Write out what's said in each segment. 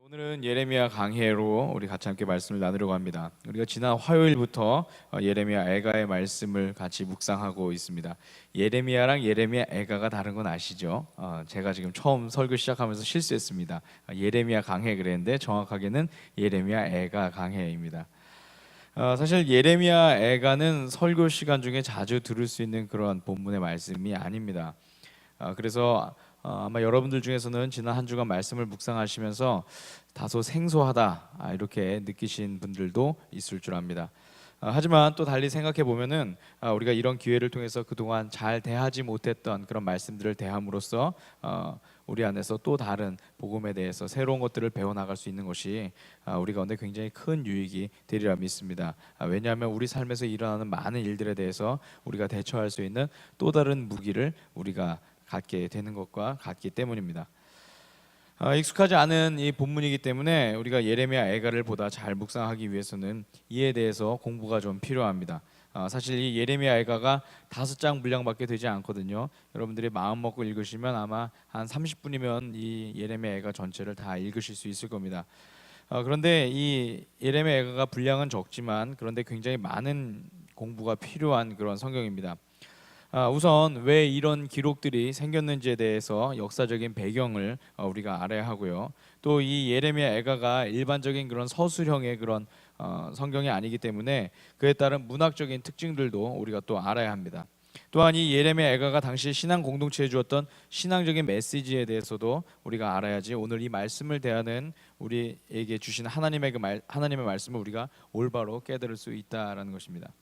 오늘은 예레미야 강해로 우리 같이 함께 말씀을 나누려고 합니다. 우리가 지난 화요일부터 예레미야 애가의 말씀을 같이 묵상하고 있습니다. 예레미야랑 예레미야 애가가 다른 건 아시죠? 제가 지금 처음 설교 시작하면서 실수했습니다. 예레미야 강해 그랬는데 정확하게는 예레미야 애가 강해입니다. 사실 예레미야 애가는 설교 시간 중에 자주 들을 수 있는 그런 본문의 말씀이 아닙니다. 그래서 아마 여러분들 중에서는 지난 한 주간 말씀을 묵상하시면서 다소 생소하다 이렇게 느끼신 분들도 있을 줄 압니다. 하지만 또 달리 생각해 보면은 우리가 이런 기회를 통해서 그동안 잘 대하지 못했던 그런 말씀들을 대함으로써 우리 안에서 또 다른 복음에 대해서 새로운 것들을 배워나갈 수 있는 것이 우리 가운데 굉장히 큰 유익이 되리라 믿습니다. 왜냐하면 우리 삶에서 일어나는 많은 일들에 대해서 우리가 대처할 수 있는 또 다른 무기를 우리가 갖게 되는 것과 같기 때문입니다. 익숙하지 않은 이 본문이기 때문에 우리가 예레미야 애가를 보다 잘 묵상하기 위해서는 이에 대해서 공부가 좀 필요합니다. 사실 이 예레미야 애가가 5장 분량밖에 되지 않거든요. 여러분들이 마음 먹고 읽으시면 아마 한 30분이면 이 예레미야 애가 전체를 다 읽으실 수 있을 겁니다. 그런데 이 예레미야 애가가 분량은 적지만 그런데 굉장히 많은 공부가 필요한 그런 성경입니다. 우선 왜 이런 기록들이 생겼는지에 대해서 역사적인 배경을 우리가 알아야 하고요. 또 이 예레미야 애가가 일반적인 그런 서술형의 그런 성경이 아니기 때문에 그에 따른 문학적인 특징들도 우리가 또 알아야 합니다. 또한 이 예레미야 애가가 당시 신앙 공동체에 주었던 신앙적인 메시지에 대해서도 우리가 알아야지 오늘 이 말씀을 대하는 우리에게 주신 하나님의 말씀을 우리가 올바로 깨달을 수 있다라는 것입니다.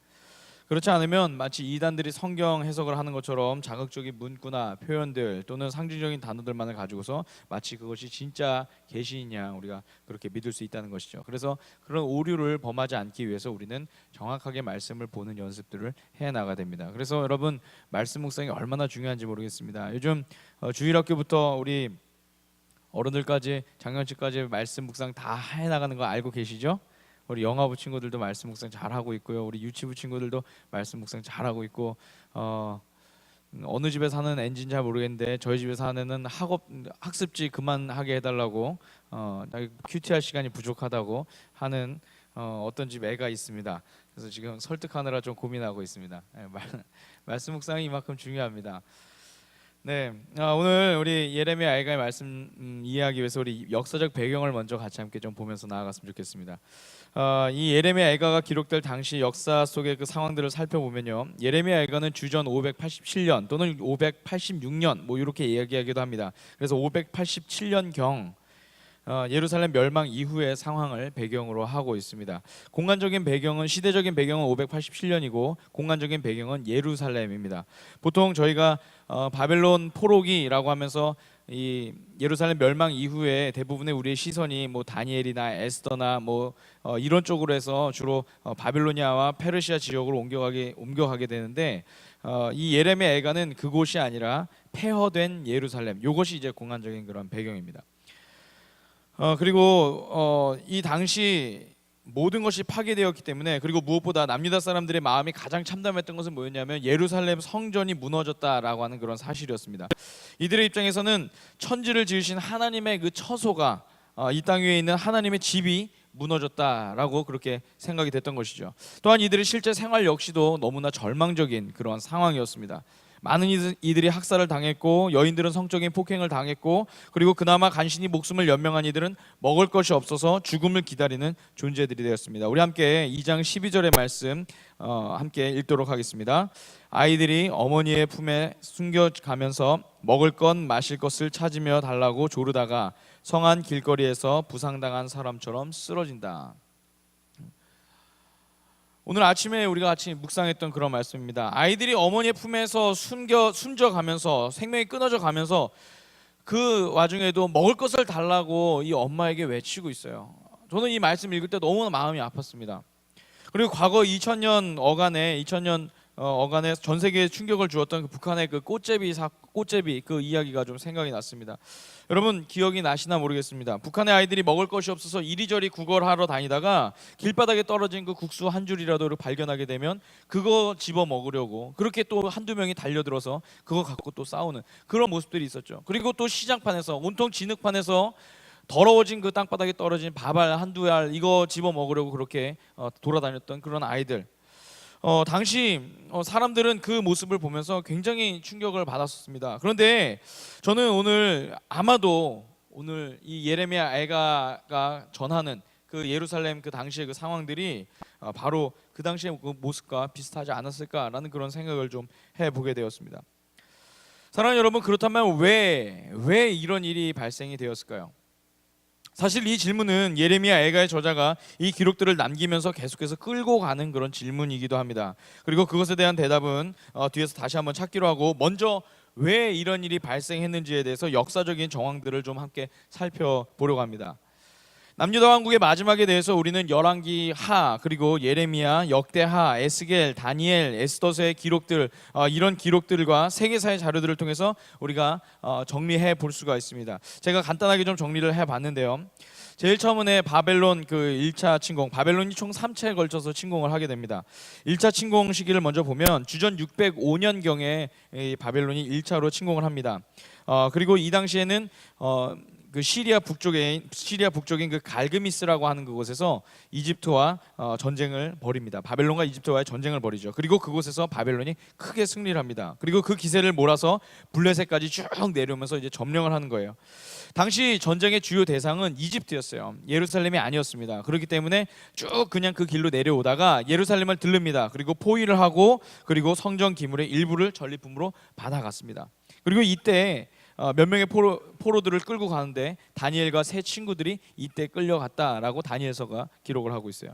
그렇지 않으면 마치 이단들이 성경 해석을 하는 것처럼 자극적인 문구나 표현들 또는 상징적인 단어들만을 가지고서 마치 그것이 진짜 계시이냐 우리가 그렇게 믿을 수 있다는 것이죠. 그래서 그런 오류를 범하지 않기 위해서 우리는 정확하게 말씀을 보는 연습들을 해나가야 됩니다. 그래서 여러분 말씀 묵상이 얼마나 중요한지 모르겠습니다. 요즘 주일학교부터 우리 어른들까지 장년층까지 말씀 묵상 다 해나가는 거 알고 계시죠? 우리 영화부 친구들도 말씀 묵상 잘하고 있고요. 우리 유치부 친구들도 말씀 묵상 잘하고 있고 어느 집에 사는 엔진 잘 모르겠는데 저희 집에 사는 학습지 그만하게 해달라고 큐티할 시간이 부족하다고 하는 어떤 집 애가 있습니다. 그래서 지금 설득하느라 좀 고민하고 있습니다. 말씀 묵상이 이만큼 중요합니다. 네, 오늘 우리 예레미야 애가의 말씀 이해하기 위해서 우리 역사적 배경을 먼저 같이 함께 좀 보면서 나아갔으면 좋겠습니다. 이 예레미야 애가가 기록될 당시 역사 속의 그 상황들을 살펴보면요, 예레미야 애가는 주전 587년 또는 586년 뭐 이렇게 이야기하기도 합니다. 그래서 587년경 예루살렘 멸망 이후의 상황을 배경으로 하고 있습니다. 공간적인 배경은 시대적인 배경은 587년이고 공간적인 배경은 예루살렘입니다. 보통 저희가 바벨론 포로기라고 하면서 이 예루살렘 멸망 이후에 대부분의 우리의 시선이 뭐 다니엘이나 에스더나 뭐 이런 쪽으로 해서 주로 바빌로니아와 페르시아 지역으로 옮겨가게 되는데 이 예레미야 애가는 그곳이 아니라 폐허된 예루살렘, 이것이 이제 공간적인 그런 배경입니다. 그리고 이 당시 모든 것이 파괴되었기 때문에, 그리고 무엇보다 남유다 사람들의 마음이 가장 참담했던 것은 뭐였냐면 예루살렘 성전이 무너졌다라고 하는 그런 사실이었습니다. 이들의 입장에서는 천지를 지으신 하나님의 그 처소가 이 땅 위에 있는 하나님의 집이 무너졌다라고 그렇게 생각이 됐던 것이죠. 또한 이들의 실제 생활 역시도 너무나 절망적인 그런 상황이었습니다. 많은 이들이 학살을 당했고 여인들은 성적인 폭행을 당했고, 그리고 그나마 간신히 목숨을 연명한 이들은 먹을 것이 없어서 죽음을 기다리는 존재들이 되었습니다. 우리 함께 2장 12절의 말씀 함께 읽도록 하겠습니다. 아이들이 어머니의 품에 숨겨가면서 먹을 것 마실 것을 찾으며 달라고 조르다가 성 안 길거리에서 부상당한 사람처럼 쓰러진다. 오늘 아침에 우리가 같이 묵상했던 그런 말씀입니다. 아이들이 어머니의 품에서 숨져가면서 생명이 끊어져 가면서 그 와중에도 먹을 것을 달라고 이 엄마에게 외치고 있어요. 저는 이 말씀 읽을 때 너무나 마음이 아팠습니다. 그리고 과거 2000년 어간에 전 세계에 충격을 주었던 그 북한의 그 꽃제비 그 이야기가 좀 생각이 났습니다. 여러분 기억이 나시나 모르겠습니다. 북한의 아이들이 먹을 것이 없어서 이리저리 구걸하러 다니다가 길바닥에 떨어진 그 국수 한 줄이라도 발견하게 되면 그거 집어 먹으려고 그렇게 또 한두 명이 달려들어서 그거 갖고 또 싸우는 그런 모습들이 있었죠. 그리고 또 시장판에서 온통 진흙판에서 더러워진 그 땅바닥에 떨어진 밥알 한두 알 이거 집어 먹으려고 그렇게 돌아다녔던 그런 아이들. 당시 사람들은 그 모습을 보면서 굉장히 충격을 받았습니다. 그런데 저는 오늘 아마도 오늘 이 예레미야 애가가 전하는 그 예루살렘 그 당시의 그 상황들이 바로 그 당시의 그 모습과 비슷하지 않았을까라는 그런 생각을 좀 해보게 되었습니다. 사랑하는 여러분, 그렇다면 왜 이런 일이 발생이 되었을까요? 사실 이 질문은 예레미야 애가의 저자가 이 기록들을 남기면서 계속해서 끌고 가는 그런 질문이기도 합니다. 그리고 그것에 대한 대답은 뒤에서 다시 한번 찾기로 하고, 먼저 왜 이런 일이 발생했는지에 대해서 역사적인 정황들을 좀 함께 살펴보려고 합니다. 남유다 왕국의 마지막에 대해서 우리는 열왕기 하, 그리고 예레미야, 역대하, 에스겔, 다니엘, 에스더서의 기록들, 이런 기록들과 세계사의 자료들을 통해서 우리가 정리해 볼 수가 있습니다. 제가 간단하게 좀 정리를 해봤는데요. 제일 처음에 바벨론 그 1차 침공, 바벨론이 총 3차에 걸쳐서 침공을 하게 됩니다. 1차 침공 시기를 먼저 보면 주전 605년경에 바벨론이 1차로 침공을 합니다. 그리고 이 당시에는 그 시리아 북쪽인 그 갈그미스라고 하는 그곳에서 이집트와 전쟁을 벌입니다. 바벨론과 이집트와의 전쟁을 벌이죠. 그리고 그곳에서 바벨론이 크게 승리를 합니다. 그리고 그 기세를 몰아서 블레셋까지 쭉 내려오면서 이제 점령을 하는 거예요. 당시 전쟁의 주요 대상은 이집트였어요. 예루살렘이 아니었습니다. 그렇기 때문에 쭉 그냥 그 길로 내려오다가 예루살렘을 들릅니다. 그리고 포위를 하고, 그리고 성전 기물의 일부를 전리품으로 받아갔습니다. 그리고 이때 몇 명의 포로들을 끌고 가는데 다니엘과 세 친구들이 이때 끌려갔다라고 다니엘서가 기록을 하고 있어요.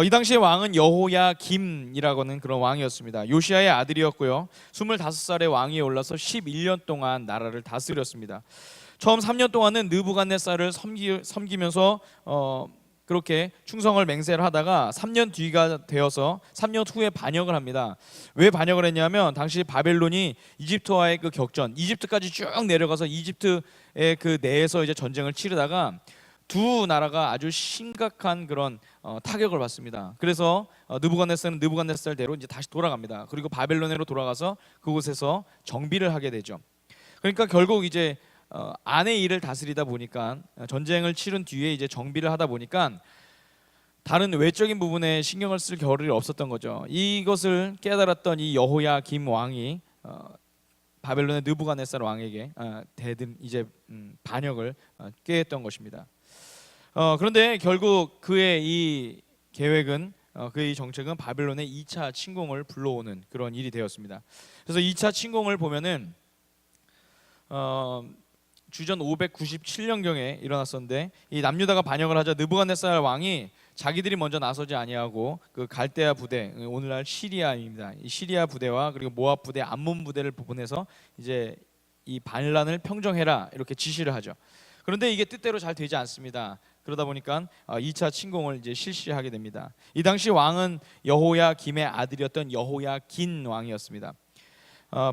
이 당시의 왕은 여호야김이라고 하는 그런 왕이었습니다. 요시야의 아들이었고요. 25살의 왕위에 올라서 11년 동안 나라를 다스렸습니다. 처음 3년 동안은 느부갓네살을 섬기면서 그렇게 충성을 맹세를 하다가 3년 뒤가 되어서 3년 후에 반역을 합니다. 왜 반역을 했냐면 당시 바벨론이 이집트와의 그 격전, 이집트까지 쭉 내려가서 이집트의 그 내에서 이제 전쟁을 치르다가 두 나라가 아주 심각한 그런 타격을 받습니다. 그래서 느부갓네살은 느부갓네살대로 이제 다시 돌아갑니다. 그리고 바벨론으로 돌아가서 그곳에서 정비를 하게 되죠. 그러니까 결국 이제 안의 일을 다스리다 보니까, 전쟁을 치른 뒤에 이제 정비를 하다 보니까 다른 외적인 부분에 신경을 쓸 겨를이 없었던 거죠. 이것을 깨달았던 이 여호야김 왕이 바벨론의 느부갓네살 왕에게 이제 반역을 꾀했던 것입니다. 그런데 결국 그의 이 계획은, 그의 이 정책은 바벨론의 2차 침공을 불러오는 그런 일이 되었습니다. 그래서 2차 침공을 보면은 주전 597년경에 일어났었는데, 이 남유다가 반역을 하자 느부갓네살 왕이 자기들이 먼저 나서지 아니하고 그 갈대아 부대, 오늘날 시리아입니다. 이 시리아 부대와 그리고 모압 부대, 암몬 부대를 보내서 이제 이 반란을 평정해라 이렇게 지시를 하죠. 그런데 이게 뜻대로 잘 되지 않습니다. 그러다 보니까 2차 침공을 이제 실시하게 됩니다. 이 당시 왕은 여호야김의 아들이었던 여호야긴 왕이었습니다.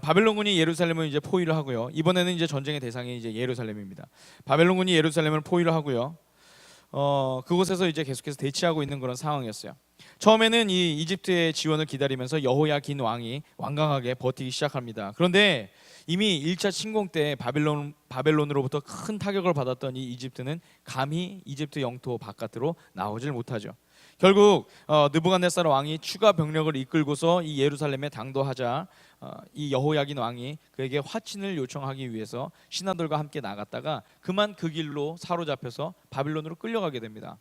바벨론군이 예루살렘을 이제 포위를 하고요. 이번에는 이제 전쟁의 대상이 이제 예루살렘입니다. 바벨론군이 예루살렘을 포위를 하고요. 그곳에서 이제 계속해서 대치하고 있는 그런 상황이었어요. 처음에는 이 이집트의 지원을 기다리면서 여호야긴 왕이 완강하게 버티기 시작합니다. 그런데 이미 1차 침공 때 바벨론으로부터 큰 타격을 받았던 이 이집트는 감히 이집트 영토 바깥으로 나오질 못하죠. 결국 느부갓네살 왕이 추가 병력을 이끌고서 이 예루살렘에 당도하자 이 여호야긴 왕이 그에게 화친을 요청하기 위해서 신하들과 함께 나갔다가 그만 그 길로 사로잡혀서 바빌론으로 끌려가게 됩니다.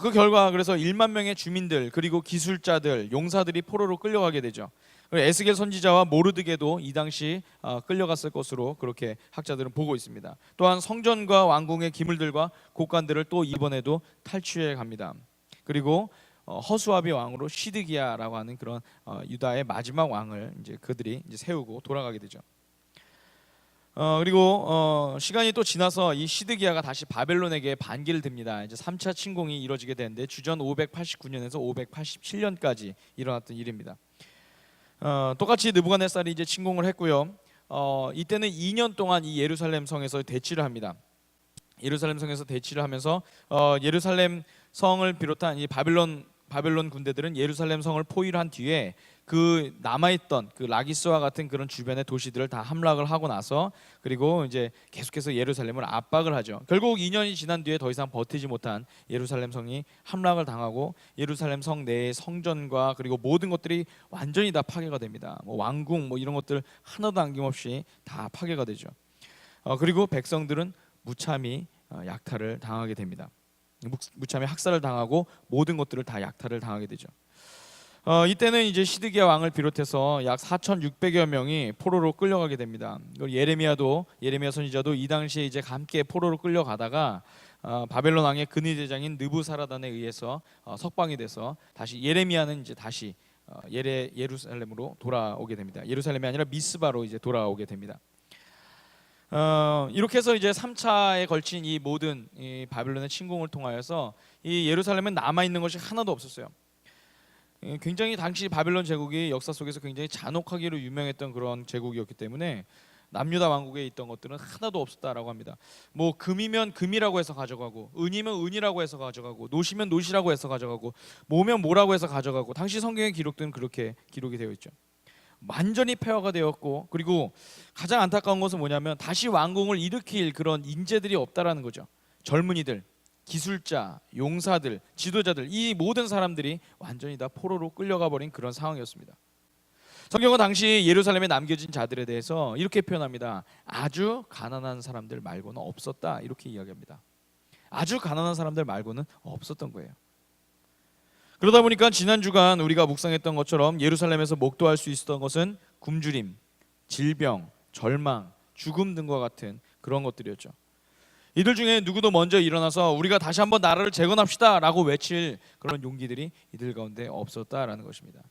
그 결과 그래서 1만 명의 주민들, 그리고 기술자들, 용사들이 포로로 끌려가게 되죠. 에스겔 선지자와 모르드게도 이 당시 끌려갔을 것으로 그렇게 학자들은 보고 있습니다. 또한 성전과 왕궁의 기물들과 곡관들을 또 이번에도 탈취해 갑니다. 그리고 허수아비 왕으로 시드기야라고 하는 그런 유다의 마지막 왕을 이제 그들이 이제 세우고 돌아가게 되죠. 그리고 시간이 또 지나서 이 시드기야가 다시 바벨론에게 반기를 듭니다. 이제 3차 침공이 이루어지게 되는데 주전 589년에서 587년까지 일어났던 일입니다. 똑같이 느부갓네살이 이제 침공을 했고요. 이때는 2년 동안 이 예루살렘 성에서 대치를 합니다. 예루살렘 성에서 대치를 하면서 예루살렘 성을 비롯한 이 바벨론 바벨론 군대들은 예루살렘 성을 포위한 뒤에 그 남아있던 그 라기스와 같은 그런 주변의 도시들을 다 함락을 하고 나서 그리고 이제 계속해서 예루살렘을 압박을 하죠. 결국 2년이 지난 뒤에 더 이상 버티지 못한 예루살렘 성이 함락을 당하고 예루살렘 성 내의 성전과 그리고 모든 것들이 완전히 다 파괴가 됩니다. 뭐 왕궁 뭐 이런 것들 하나도 남김없이 다 파괴가 되죠. 그리고 백성들은 무참히 약탈을 당하게 됩니다. 무참히 학살을 당하고 모든 것들을 다 약탈을 당하게 되죠. 이때는 이제 시드기야 왕을 비롯해서 약 4,600여 명이 포로로 끌려가게 됩니다. 예레미야 선지자도 이 당시에 이제 함께 포로로 끌려가다가 바벨론 왕의 근위대장인 느부사라단에 의해서 석방이 돼서 다시 예레미야는 이제 다시 예루살렘으로 돌아오게 됩니다. 예루살렘이 아니라 미스바로 이제 돌아오게 됩니다. 이렇게 해서 이제 3차에 걸친 이 모든 이 바벨론의 침공을 통하여서 이 예루살렘에 남아 있는 것이 하나도 없었어요. 굉장히 당시 바벨론 제국이 역사 속에서 굉장히 잔혹하기로 유명했던 그런 제국이었기 때문에 남유다 왕국에 있던 것들은 하나도 없었다라고 합니다. 뭐 금이면 금이라고 해서 가져가고, 은이면 은이라고 해서 가져가고, 노시면 노시라고 해서 가져가고, 뭐면 뭐라고 해서 가져가고, 당시 성경의 기록들은 그렇게 기록이 되어 있죠. 완전히 폐허가 되었고, 그리고 가장 안타까운 것은 뭐냐면 다시 왕궁을 일으킬 그런 인재들이 없다라는 거죠. 젊은이들, 기술자, 용사들, 지도자들, 이 모든 사람들이 완전히 다 포로로 끌려가 버린 그런 상황이었습니다. 성경은 당시 예루살렘에 남겨진 자들에 대해서 이렇게 표현합니다. 아주 가난한 사람들 말고는 없었다, 이렇게 이야기합니다. 아주 가난한 사람들 말고는 없었던 거예요. 그러다 보니까 지난 주간 우리가 묵상했던 것처럼 예루살렘에서 목도할 수 있었던 것은 굶주림, 질병, 절망, 죽음 등과 같은 그런 것들이었죠. 이들 중에 누구도 먼저 일어나서 우리가 다시 한번 나라를 재건합시다 라고 외칠 그런 용기들이 이들 가운데 없었다라는 것입니다.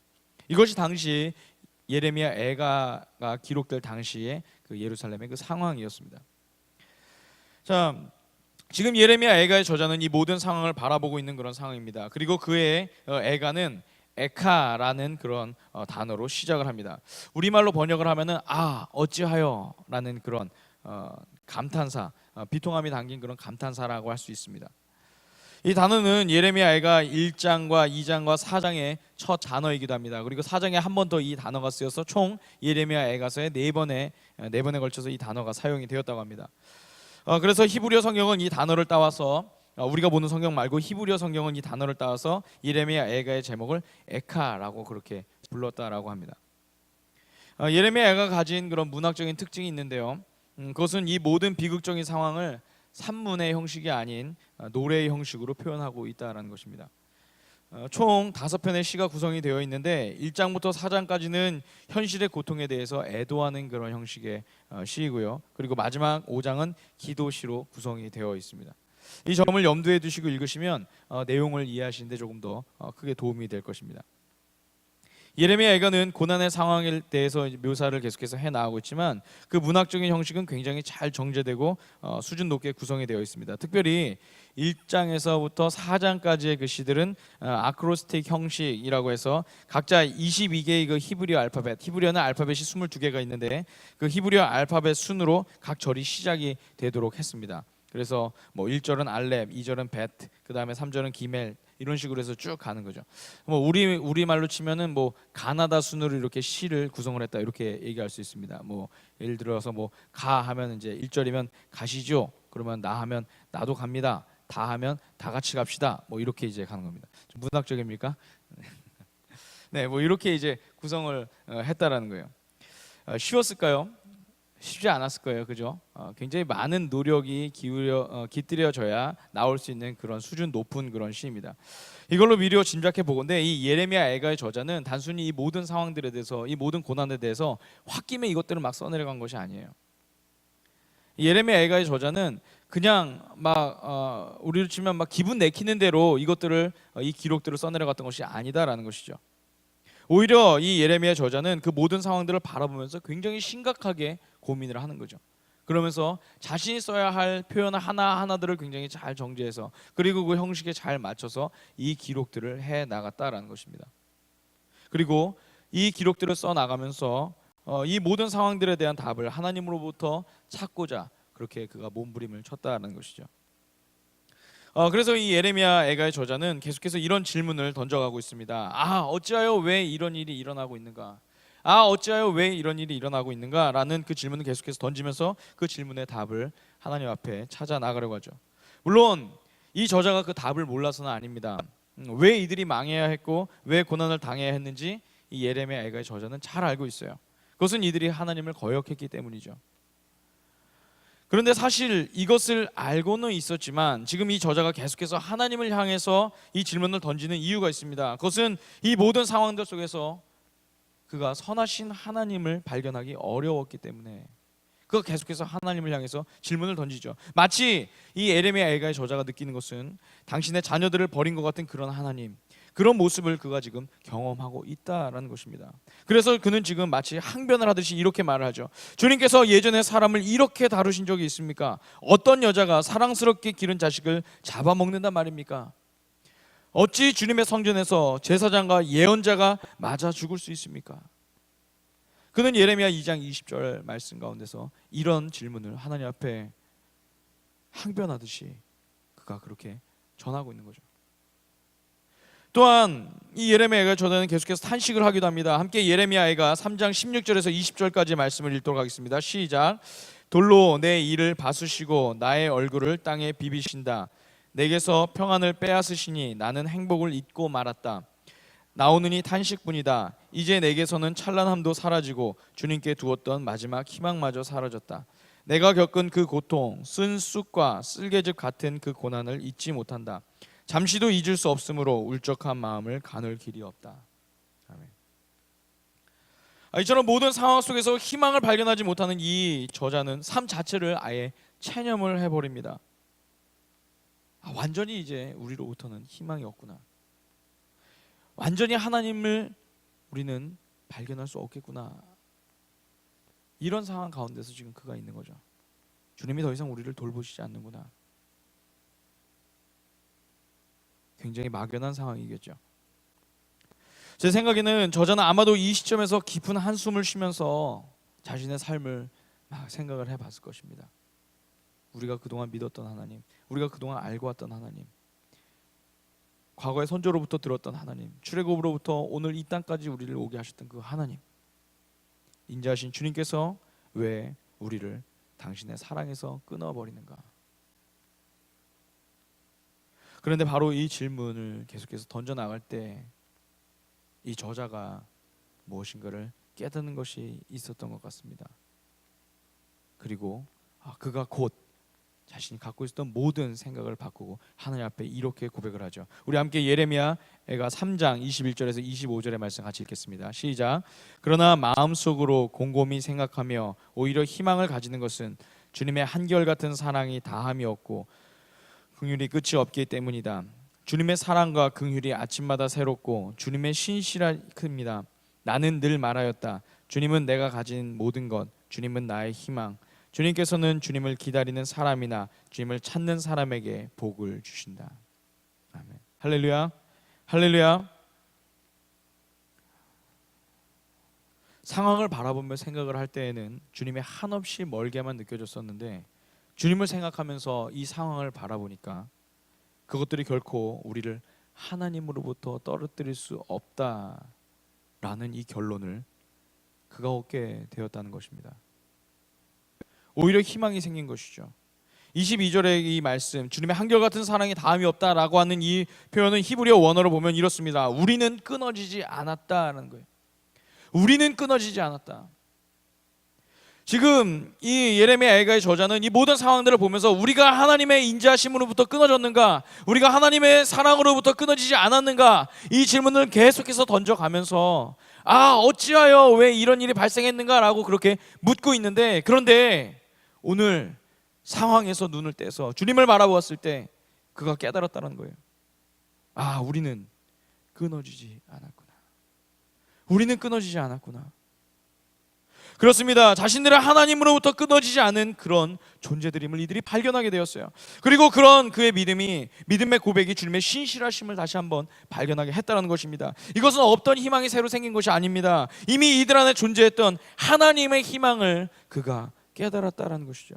이것이 당시 예레미야 애가가 기록될 당시의 그 예루살렘의 그 상황이었습니다. 자, 지금 예레미야 애가의 저자는 이 모든 상황을 바라보고 있는 그런 상황입니다. 그리고 그의 애가는 에카라는 그런 단어로 시작을 합니다. 우리말로 번역을 하면은 어찌하여 라는 그런 감탄사, 비통함이 담긴 그런 감탄사라고 할 수 있습니다. 이 단어는 예레미야 애가 1장과 2장과 4장의 첫 단어이기도 합니다. 그리고 4장에 한 번 더 이 단어가 쓰여서 총 예레미야 애가서에 4번에 걸쳐서 이 단어가 사용이 되었다고 합니다. 그래서 히브리어 성경은 이 단어를 따와서 우리가 보는 성경 말고 히브리어 성경은 이 단어를 따와서 예레미야 애가의 제목을 에카라고 그렇게 불렀다라고 합니다. 예레미야 애가가 가진 그런 문학적인 특징이 있는데요. 그것은 이 모든 비극적인 상황을 산문의 형식이 아닌 노래의 형식으로 표현하고 있다는 것입니다. 총 5편의 시가 구성이 되어 있는데 1장부터 4장까지는 현실의 고통에 대해서 애도하는 그런 형식의 시이고요. 그리고 마지막 5장은 기도시로 구성이 되어 있습니다. 이 점을 염두에 두시고 읽으시면 내용을 이해하시는 데 조금 더 크게 도움이 될 것입니다. 예레미야 애가는 고난의 상황에 대해서 묘사를 계속해서 해나가고 있지만 그 문학적인 형식은 굉장히 잘 정제되고 수준 높게 구성이 되어 있습니다. 특별히 1장에서부터 4장까지의 그 시들은 아크로스틱 형식이라고 해서 각자 22개의 그 히브리어 알파벳, 히브리어는 알파벳이 22개가 있는데 그 히브리어 알파벳 순으로 각 절이 시작이 되도록 했습니다. 그래서 뭐 1절은 알렙, 2절은 벳, 그다음에 3절은 기멜, 이런 식으로 해서 쭉 가는 거죠. 뭐 우리 말로 치면은 뭐 가나다 순으로 이렇게 시를 구성을 했다, 이렇게 얘기할 수 있습니다. 뭐 예를 들어서 뭐 가 하면 이제 1절이면 가시죠. 그러면 나 하면 나도 갑니다. 다 하면 다 같이 갑시다. 뭐 이렇게 이제 가는 겁니다. 좀 문학적입니까? 네, 뭐 이렇게 이제 구성을 했다라는 거예요. 쉬웠을까요? 쉽지 않았을 거예요, 그죠? 굉장히 많은 노력이 깃들여져야 나올 수 있는 그런 수준 높은 그런 시입니다. 이걸로 미리 짐작해 보건대 이 예레미야 애가의 저자는 단순히 이 모든 상황들에 대해서, 이 모든 고난에 대해서 홧김에 이것들을 막 써내려간 것이 아니에요. 예레미야 애가의 저자는 그냥 막 우리로 치면 막 기분 내키는 대로 이것들을 이 기록들을 써내려갔던 것이 아니다라는 것이죠. 오히려 이 예레미야 저자는 그 모든 상황들을 바라보면서 굉장히 심각하게 고민을 하는 거죠. 그러면서 자신이 써야 할 표현 하나하나들을 굉장히 잘 정제해서 그리고 그 형식에 잘 맞춰서 이 기록들을 해 나갔다라는 것입니다. 그리고 이 기록들을 써 나가면서 이 모든 상황들에 대한 답을 하나님으로부터 찾고자 그렇게 그가 몸부림을 쳤다는 것이죠. 그래서 이 예레미야 애가의 저자는 계속해서 이런 질문을 던져가고 있습니다. 어찌하여 왜 이런 일이 일어나고 있는가? 어찌하여 왜 이런 일이 일어나고 있는가? 라는 그 질문을 계속해서 던지면서 그 질문의 답을 하나님 앞에 찾아 나가려고 하죠. 물론 이 저자가 그 답을 몰라서는 아닙니다. 왜 이들이 망해야 했고 왜 고난을 당해야 했는지 이 예레미야 애가의 저자는 잘 알고 있어요. 그것은 이들이 하나님을 거역했기 때문이죠. 그런데 사실 이것을 알고는 있었지만 지금 이 저자가 계속해서 하나님을 향해서 이 질문을 던지는 이유가 있습니다. 그것은 이 모든 상황들 속에서 그가 선하신 하나님을 발견하기 어려웠기 때문에 그가 계속해서 하나님을 향해서 질문을 던지죠. 마치 이 예레미야 애가의 저자가 느끼는 것은 당신의 자녀들을 버린 것 같은 그런 하나님, 그런 모습을 그가 지금 경험하고 있다라는 것입니다. 그래서 그는 지금 마치 항변을 하듯이 이렇게 말을 하죠. 주님께서 예전에 사람을 이렇게 다루신 적이 있습니까? 어떤 여자가 사랑스럽게 기른 자식을 잡아먹는단 말입니까? 어찌 주님의 성전에서 제사장과 예언자가 맞아 죽을 수 있습니까? 그는 예레미야 2장 20절 말씀 가운데서 이런 질문을 하나님 앞에 항변하듯이 그가 그렇게 전하고 있는 거죠. 또한 이 예레미야가 저자는 계속해서 탄식을 하기도 합니다. 함께 예레미야가 3장 16절에서 20절까지 말씀을 읽도록 하겠습니다. 시작. 돌로 내 이를 바수시고 나의 얼굴을 땅에 비비신다. 내게서 평안을 빼앗으시니 나는 행복을 잊고 말았다. 나오느니 탄식뿐이다. 이제 내게서는 찬란함도 사라지고 주님께 두었던 마지막 희망마저 사라졌다. 내가 겪은 그 고통, 쓴 쑥과 쓸개즙 같은 그 고난을 잊지 못한다. 잠시도 잊을 수 없으므로 울적한 마음을 가눌 길이 없다. 아멘. 이처럼 모든 상황 속에서 희망을 발견하지 못하는 이 저자는 삶 자체를 아예 체념을 해버립니다. 완전히 이제 우리로부터는 희망이 없구나. 완전히 하나님을 우리는 발견할 수 없겠구나. 이런 상황 가운데서 지금 그가 있는 거죠. 주님이 더 이상 우리를 돌보시지 않는구나. 굉장히 막연한 상황이겠죠. 제 생각에는 저자는 아마도 이 시점에서 깊은 한숨을 쉬면서 자신의 삶을 막 생각을 해봤을 것입니다. 우리가 그동안 믿었던 하나님, 우리가 그동안 알고 왔던 하나님, 과거의 선조로부터 들었던 하나님, 출애굽으로부터 오늘 이 땅까지 우리를 오게 하셨던 그 하나님, 인자하신 주님께서 왜 우리를 당신의 사랑에서 끊어버리는가? 그런데 바로 이 질문을 계속해서 던져나갈 때 이 저자가 무엇인가를 깨닫는 것이 있었던 것 같습니다. 그리고 그가 곧 자신이 갖고 있었던 모든 생각을 바꾸고 하나님 앞에 이렇게 고백을 하죠. 우리 함께 예레미야가 3장 21절에서 25절의 말씀 같이 읽겠습니다. 시작. 그러나 마음속으로 곰곰이 생각하며 오히려 희망을 가지는 것은 주님의 한결같은 사랑이 다함이 없고 긍휼이 끝이 없기 때문이다. 주님의 사랑과 긍휼이 아침마다 새롭고 주님의 신실함이 큽니다. 나는 늘 말하였다. 주님은 내가 가진 모든 것, 주님은 나의 희망. 주님께서는 주님을 기다리는 사람이나 주님을 찾는 사람에게 복을 주신다. 아멘. 할렐루야. 할렐루야. 상황을 바라보며 생각을 할 때에는 주님이 한없이 멀게만 느껴졌었는데 주님을 생각하면서 이 상황을 바라보니까 그것들이 결코 우리를 하나님으로부터 떨어뜨릴 수 없다라는 이 결론을 그가 얻게 되었다는 것입니다. 오히려 희망이 생긴 것이죠. 22절의 이 말씀, 주님의 한결같은 사랑이 다함이 없다라고 하는 이 표현은 히브리어 원어로 보면 이렇습니다. 우리는 끊어지지 않았다라는 거예요. 우리는 끊어지지 않았다. 지금 이 예레미야 애가의 저자는 이 모든 상황들을 보면서 우리가 하나님의 인자하심으로부터 끊어졌는가, 우리가 하나님의 사랑으로부터 끊어지지 않았는가, 이 질문을 계속해서 던져가면서 어찌하여 왜 이런 일이 발생했는가라고 그렇게 묻고 있는데, 그런데 오늘 상황에서 눈을 떼서 주님을 바라보았을 때 그가 깨달았다는 거예요. 우리는 끊어지지 않았구나. 우리는 끊어지지 않았구나. 그렇습니다. 자신들의 하나님으로부터 끊어지지 않은 그런 존재들임을 이들이 발견하게 되었어요. 그리고 그런 그의 믿음의 고백이 주님의 신실하심을 다시 한번 발견하게 했다는 것입니다. 이것은 없던 희망이 새로 생긴 것이 아닙니다. 이미 이들 안에 존재했던 하나님의 희망을 그가 깨달았다는 것이죠.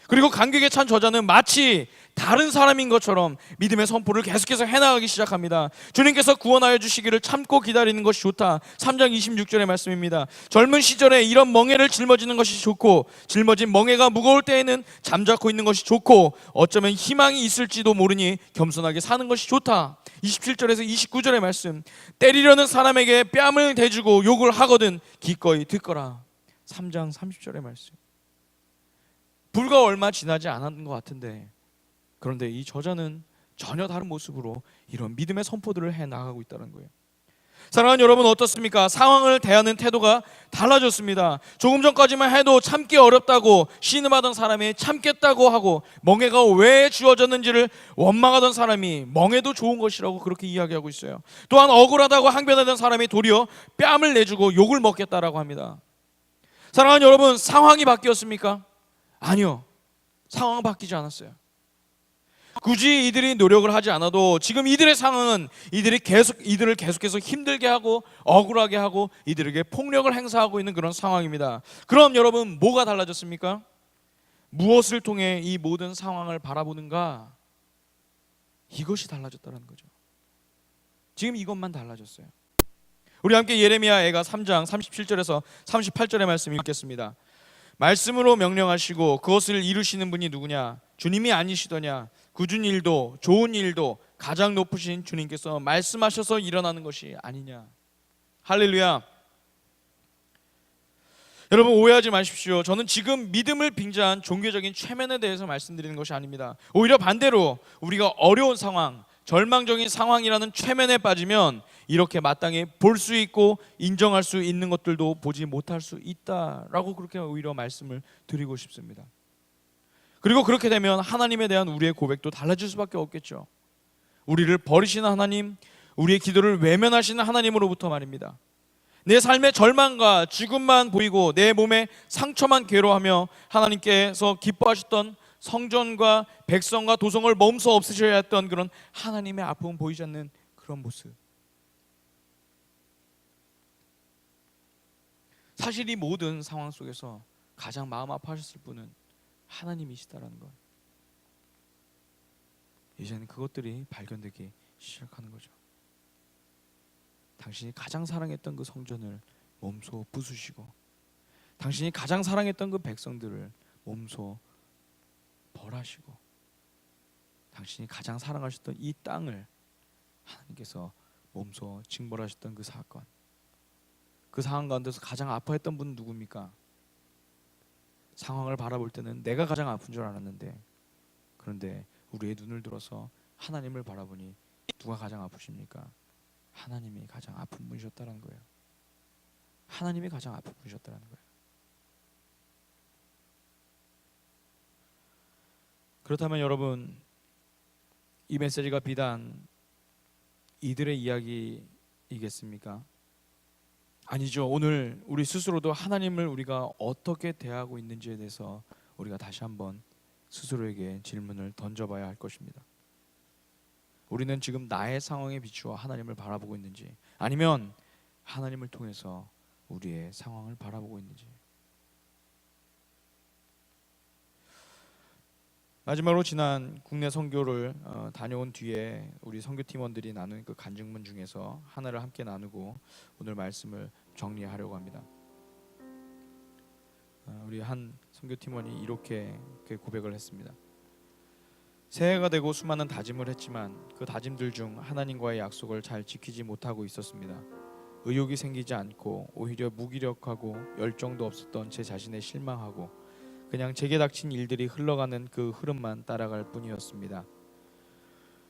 그리고 감격에 찬 저자는 마치 다른 사람인 것처럼 믿음의 선포를 계속해서 해나가기 시작합니다. 주님께서 구원하여 주시기를 참고 기다리는 것이 좋다. 3장 26절의 말씀입니다. 젊은 시절에 이런 멍에를 짊어지는 것이 좋고, 짊어진 멍에가 무거울 때에는 잠자코 있는 것이 좋고, 어쩌면 희망이 있을지도 모르니 겸손하게 사는 것이 좋다. 27절에서 29절의 말씀. 때리려는 사람에게 뺨을 대주고 욕을 하거든 기꺼이 듣거라. 3장 30절의 말씀. 불과 얼마 지나지 않았던 것 같은데, 그런데 이 저자는 전혀 다른 모습으로 이런 믿음의 선포들을 해나가고 있다는 거예요. 사랑하는 여러분, 어떻습니까? 상황을 대하는 태도가 달라졌습니다. 조금 전까지만 해도 참기 어렵다고 신음하던 사람이 참겠다고 하고, 멍에가 왜 주어졌는지를 원망하던 사람이 멍에도 좋은 것이라고 그렇게 이야기하고 있어요. 또한 억울하다고 항변하던 사람이 도리어 뺨을 내주고 욕을 먹겠다라고 합니다. 사랑하는 여러분, 상황이 바뀌었습니까? 아니요, 상황은 바뀌지 않았어요. 굳이 이들이 노력을 하지 않아도 지금 이들의 상황은 이들을 계속해서 힘들게 하고 억울하게 하고 이들에게 폭력을 행사하고 있는 그런 상황입니다. 그럼 여러분, 뭐가 달라졌습니까? 무엇을 통해 이 모든 상황을 바라보는가? 이것이 달라졌다는 거죠. 지금 이것만 달라졌어요. 우리 함께 예레미야 애가 3장 37절에서 38절의 말씀 읽겠습니다. 말씀으로 명령하시고 그것을 이루시는 분이 누구냐? 주님이 아니시더냐? 굳은 일도 좋은 일도 가장 높으신 주님께서 말씀하셔서 일어나는 것이 아니냐? 할렐루야. 여러분, 오해하지 마십시오. 저는 지금 믿음을 빙자한 종교적인 최면에 대해서 말씀드리는 것이 아닙니다. 오히려 반대로 우리가 어려운 상황, 절망적인 상황이라는 최면에 빠지면 이렇게 마땅히 볼 수 있고 인정할 수 있는 것들도 보지 못할 수 있다라고 그렇게 오히려 말씀을 드리고 싶습니다. 그리고 그렇게 되면 하나님에 대한 우리의 고백도 달라질 수밖에 없겠죠. 우리를 버리시는 하나님, 우리의 기도를 외면하시는 하나님으로부터 말입니다. 내 삶의 절망과 죽음만 보이고 내 몸에 상처만 괴로워하며 하나님께서 기뻐하셨던 성전과 백성과 도성을 몸소 없으셔야 했던 그런 하나님의 아픔은 보이지 않는 그런 모습. 사실 이 모든 상황 속에서 가장 마음 아파하셨을 분은 하나님이시다라는 것. 이제는 그것들이 발견되기 시작하는 거죠. 당신이 가장 사랑했던 그 성전을 몸소 부수시고, 당신이 가장 사랑했던 그 백성들을 몸소 벌하시고, 당신이 가장 사랑하셨던 이 땅을 하나님께서 몸소 징벌하셨던 그 사건, 그 상황 가운데서 가장 아파했던 분은 누굽니까? 상황을 바라볼 때는 내가 가장 아픈 줄 알았는데, 그런데 우리의 눈을 들어서 하나님을 바라보니 누가 가장 아프십니까? 하나님이 가장 아픈 분이셨다는 거예요. 하나님이 가장 아픈 분이셨다는 거예요. 그렇다면 여러분, 이 메시지가 비단 이들의 이야기이겠습니까? 아니죠. 오늘 우리 스스로도 하나님을 우리가 어떻게 대하고 있는지에 대해서 우리가 다시 한번 스스로에게 질문을 던져봐야 할 것입니다. 우리는 지금 나의 상황에 비추어 하나님을 바라보고 있는지, 아니면 하나님을 통해서 우리의 상황을 바라보고 있는지. 마지막으로 지난 국내 선교를 다녀온 뒤에 우리 선교팀원들이 나눈 그 간증문 중에서 하나를 함께 나누고 오늘 말씀을 정리하려고 합니다. 우리 한 선교팀원이 이렇게 고백을 했습니다. 새해가 되고 수많은 다짐을 했지만 그 다짐들 중 하나님과의 약속을 잘 지키지 못하고 있었습니다. 의욕이 생기지 않고 오히려 무기력하고 열정도 없었던 제 자신에 실망하고 그냥 제게 닥친 일들이 흘러가는 그 흐름만 따라갈 뿐이었습니다.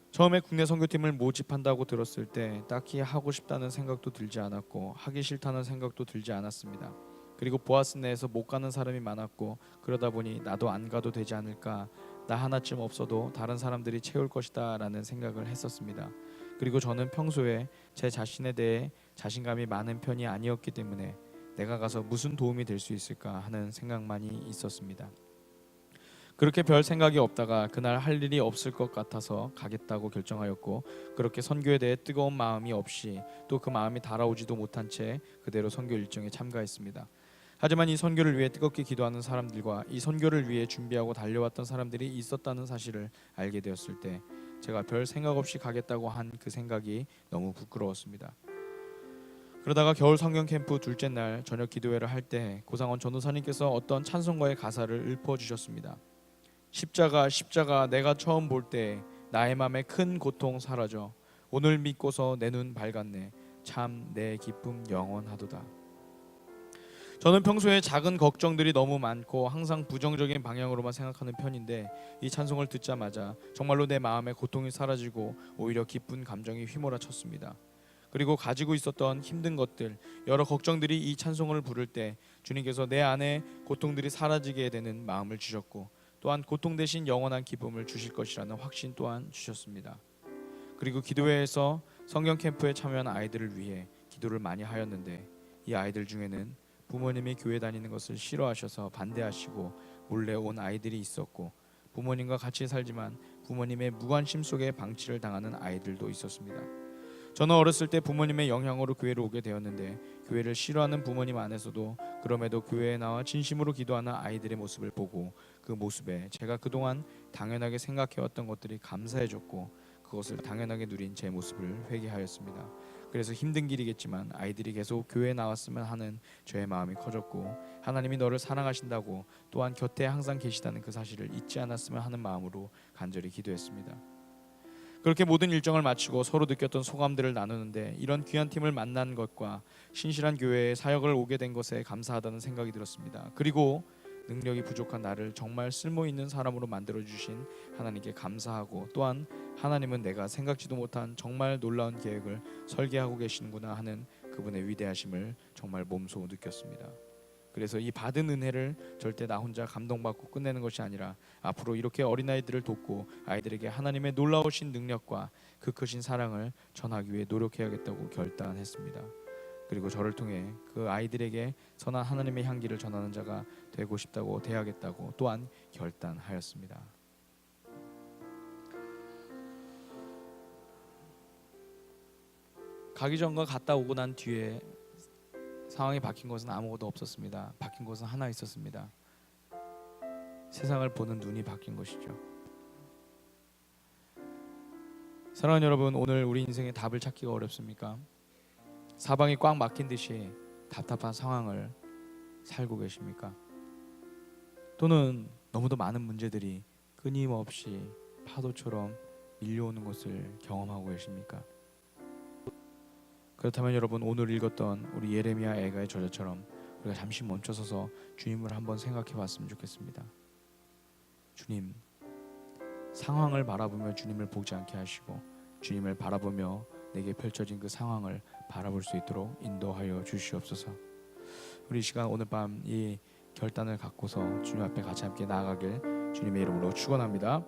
처음에 국내 선교팀을 모집한다고 들었을 때 딱히 하고 싶다는 생각도 들지 않았고 하기 싫다는 생각도 들지 않았습니다. 그리고 보아스 내에서 못 가는 사람이 많았고 그러다 보니 나도 안 가도 되지 않을까, 나 하나쯤 없어도 다른 사람들이 채울 것이다 라는 생각을 했었습니다. 그리고 저는 평소에 제 자신에 대해 자신감이 많은 편이 아니었기 때문에 내가 가서 무슨 도움이 될 수 있을까 하는 생각만이 있었습니다. 그렇게 별 생각이 없다가 그날 할 일이 없을 것 같아서 가겠다고 결정하였고, 그렇게 선교에 대해 뜨거운 마음이 없이 또 그 마음이 달아오지도 못한 채 그대로 선교 일정에 참가했습니다. 하지만 이 선교를 위해 뜨겁게 기도하는 사람들과 이 선교를 위해 준비하고 달려왔던 사람들이 있었다는 사실을 알게 되었을 때 제가 별 생각 없이 가겠다고 한 그 생각이 너무 부끄러웠습니다. 그러다가 겨울 성경 캠프 둘째 날 저녁 기도회를 할 때 고상원 전도사님께서 어떤 찬송가의 가사를 읊어주셨습니다. 십자가 십자가 내가 처음 볼 때 나의 맘에 큰 고통 사라져 오늘 믿고서 내 눈 밝았네 참 내 기쁨 영원하도다. 저는 평소에 작은 걱정들이 너무 많고 항상 부정적인 방향으로만 생각하는 편인데 이 찬송을 듣자마자 정말로 내 마음의 고통이 사라지고 오히려 기쁜 감정이 휘몰아쳤습니다. 그리고 가지고 있었던 힘든 것들, 여러 걱정들이 이 찬송을 부를 때 주님께서 내 안에 고통들이 사라지게 되는 마음을 주셨고 또한 고통 대신 영원한 기쁨을 주실 것이라는 확신 또한 주셨습니다. 그리고 기도회에서 성경 캠프에 참여한 아이들을 위해 기도를 많이 하였는데 이 아이들 중에는 부모님이 교회 다니는 것을 싫어하셔서 반대하시고 몰래 온 아이들이 있었고 부모님과 같이 살지만 부모님의 무관심 속에 방치를 당하는 아이들도 있었습니다. 저는 어렸을 때 부모님의 영향으로 교회를 오게 되었는데 교회를 싫어하는 부모님 안에서도 그럼에도 교회에 나와 진심으로 기도하는 아이들의 모습을 보고 그 모습에 제가 그동안 당연하게 생각해왔던 것들이 감사해졌고 그것을 당연하게 누린 제 모습을 회개하였습니다. 그래서 힘든 길이겠지만 아이들이 계속 교회에 나왔으면 하는 저의 마음이 커졌고 하나님이 너를 사랑하신다고 또한 곁에 항상 계시다는 그 사실을 잊지 않았으면 하는 마음으로 간절히 기도했습니다. 그렇게 모든 일정을 마치고 서로 느꼈던 소감들을 나누는데 이런 귀한 팀을 만난 것과 신실한 교회에 사역을 오게 된 것에 감사하다는 생각이 들었습니다. 그리고 능력이 부족한 나를 정말 쓸모있는 사람으로 만들어주신 하나님께 감사하고 또한 하나님은 내가 생각지도 못한 정말 놀라운 계획을 설계하고 계시는구나 하는 그분의 위대하심을 정말 몸소 느꼈습니다. 그래서 이 받은 은혜를 절대 나 혼자 감동받고 끝내는 것이 아니라 앞으로 이렇게 어린아이들을 돕고 아이들에게 하나님의 놀라우신 능력과 그 크신 사랑을 전하기 위해 노력해야겠다고 결단했습니다. 그리고 저를 통해 그 아이들에게 선한 하나님의 향기를 전하는 자가 되고 싶다고 대하겠다고 또한 결단하였습니다. 가기 전과 갔다 오고 난 뒤에 상황이 바뀐 것은 아무것도 없었습니다. 바뀐 것은 하나 있었습니다. 세상을 보는 눈이 바뀐 것이죠. 사랑하는 여러분, 오늘 우리 인생의 답을 찾기가 어렵습니까? 사방이 꽉 막힌 듯이 답답한 상황을 살고 계십니까? 또는 너무도 많은 문제들이 끊임없이 파도처럼 밀려오는 것을 경험하고 계십니까? 그렇다면 여러분, 오늘 읽었던 우리 예레미야 애가의 저자처럼 우리가 잠시 멈춰서서 주님을 한번 생각해 봤으면 좋겠습니다. 주님, 상황을 바라보며 주님을 보지 않게 하시고 주님을 바라보며 내게 펼쳐진 그 상황을 바라볼 수 있도록 인도하여 주시옵소서. 우리 이 시간 오늘 밤 이 결단을 갖고서 주님 앞에 같이 함께 나아가길 주님의 이름으로 축원합니다.